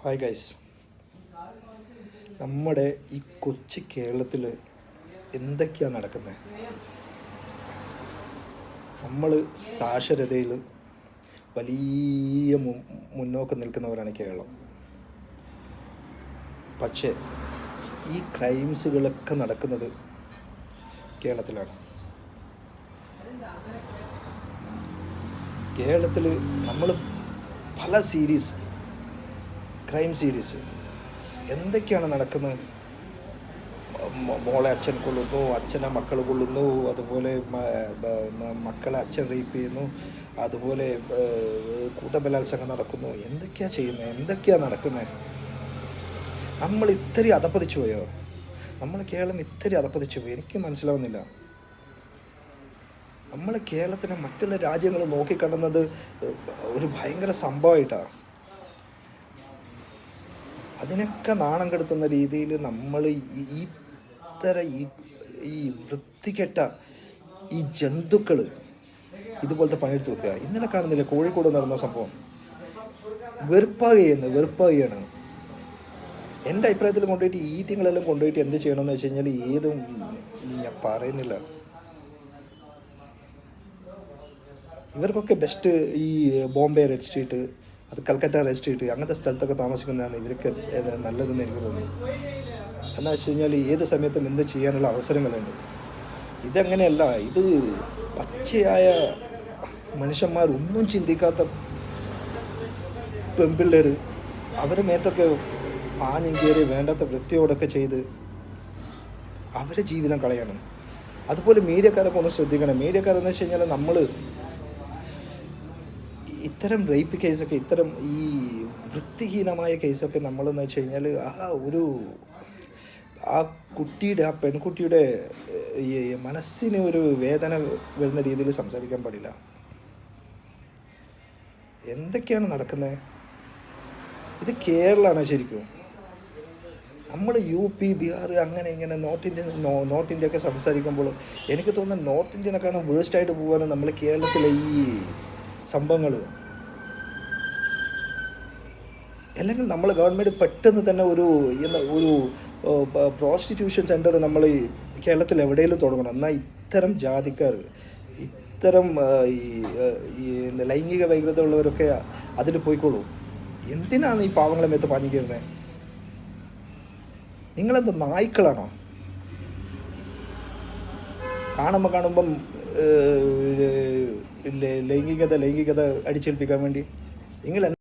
Hi guys, നമ്മുടെ ഈ കൊച്ചു കേരളത്തിൽ എന്തൊക്കെയാണ് നടക്കുന്നത്? നമ്മൾ സാക്ഷരതയിൽ വലിയ മുന്നോക്കം നിൽക്കുന്നവരാണ് കേരളം. പക്ഷേ ഈ ക്രൈംസുകളൊക്കെ നടക്കുന്നത് കേരളത്തിലാണ്. കേരളത്തിൽ നമ്മൾ പല ക്രൈം സീരീസ് എന്തൊക്കെയാണ് നടക്കുന്നത്? മോളെ അച്ഛൻ കൊല്ലുന്നു, അച്ഛനെ മക്കൾ കൊല്ലുന്നു, അതുപോലെ മക്കളെ അച്ഛൻ റേപ്പ് ചെയ്യുന്നു, അതുപോലെ കൂട്ടബലാത്സംഗം നടക്കുന്നു. എന്തൊക്കെയാണ് നടക്കുന്നത്? നമ്മൾ ഇത്തിരി അധപ്പതിച്ചു പോയോ? കേരളം ഇത്തിരി അധപ്പതിച്ചു പോയി. എനിക്ക് മനസ്സിലാവുന്നില്ല. നമ്മൾ കേരളത്തിനെ മറ്റുള്ള രാജ്യങ്ങൾ നോക്കിക്കാണുന്നത് ഒരു ഭയങ്കര സംഭവമായിട്ടാണ്. അതിനൊക്കെ നാണം കെടുത്തുന്ന രീതിയിൽ നമ്മൾ ഈ വൃത്തികെട്ട ഈ ജന്തുക്കൾ ഇതുപോലത്തെ പണിയെടുത്ത് വെക്കുക. ഇന്നലെ കാണുന്നില്ല കോഴിക്കോട് നടന്ന സംഭവം? വെറുപ്പാകുകയാണ്. എൻ്റെ അഭിപ്രായത്തിൽ കൊണ്ടുപോയിട്ട് ഈറ്റിങ്ങളെല്ലാം കൊണ്ടുപോയിട്ട് എന്ത് ചെയ്യണമെന്ന് വെച്ച് കഴിഞ്ഞാൽ ഏതും ഞാൻ പറയുന്നില്ല. ഇവർക്കൊക്കെ ബെസ്റ്റ് ഈ ബോംബെ റെഡ് സ്ട്രീറ്റ്, അത് കൽക്കട്ട റെഡ് സ്ട്രീറ്റ്, അങ്ങനത്തെ സ്ഥലത്തൊക്കെ താമസിക്കുന്നതാണ് ഇവർക്ക് നല്ലതെന്ന് എനിക്ക് തോന്നുന്നു. എന്താ വെച്ച് കഴിഞ്ഞാൽ ഏത് സമയത്തും എന്ത് ചെയ്യാനുള്ള അവസരങ്ങളുണ്ട്. ഇതങ്ങനെയല്ല. ഇത് പച്ചയായ മനുഷ്യന്മാർ, ഒന്നും ചിന്തിക്കാത്ത പെൺപിള്ളേർ അവരുടെ മേത്തൊക്കെ പാഞ്ഞും കയറി വേണ്ടാത്ത വൃത്തിയോടൊക്കെ ചെയ്ത് അവരുടെ ജീവിതം കളയണം. അതുപോലെ മീഡിയക്കാരൊക്കെ ഒന്ന് ശ്രദ്ധിക്കണം. മീഡിയക്കാരെന്ന് വെച്ച് കഴിഞ്ഞാൽ നമ്മൾ ഇത്തരം റേപ്പ് കേസൊക്കെ, ഇത്തരം ഈ വൃത്തിഹീനമായ കേസൊക്കെ നമ്മളെന്ന് വെച്ച് കഴിഞ്ഞാൽ ആ പെൺകുട്ടിയുടെ ഈ മനസ്സിന് ഒരു വേദന വരുന്ന രീതിയിൽ സംസാരിക്കാൻ പാടില്ല. എന്തൊക്കെയാണ് നടക്കുന്നത്? ഇത് കേരളമാണ് ശരിക്കും. നമ്മൾ UP, ബീഹാർ, അങ്ങനെ ഇങ്ങനെ നോർത്ത് ഇന്ത്യ ഒക്കെ സംസാരിക്കുമ്പോൾ എനിക്ക് തോന്നുന്നത് നോർത്ത് ഇന്ത്യനെക്കാളും വേസ്റ്റായിട്ട് പോകാനും നമ്മൾ കേരളത്തിലെ ഈ സംഭവങ്ങൾ. അല്ലെങ്കിൽ നമ്മൾ ഗവൺമെൻറ് പെട്ടെന്ന് തന്നെ ഒരു പ്രോസ്റ്റിറ്റ്യൂഷൻ സെൻറ്റർ നമ്മൾ കേരളത്തിൽ എവിടെയെങ്കിലും തുടങ്ങണം. എന്നാൽ ഇത്തരം ജാതിക്കാർ, ഇത്തരം ഈ ലൈംഗിക വൈകൃത ഉള്ളവരൊക്കെ അതിൽ പോയിക്കോളൂ. എന്തിനാണ് ഈ പാവങ്ങളെ മേത്ത് പാഞ്ഞു കയറുന്നത്? നിങ്ങളെന്താ നായ്ക്കളാണോ? കാണുമ്പം ലൈംഗികത അടിച്ചേൽപ്പിക്കാൻ വേണ്ടി നിങ്ങൾ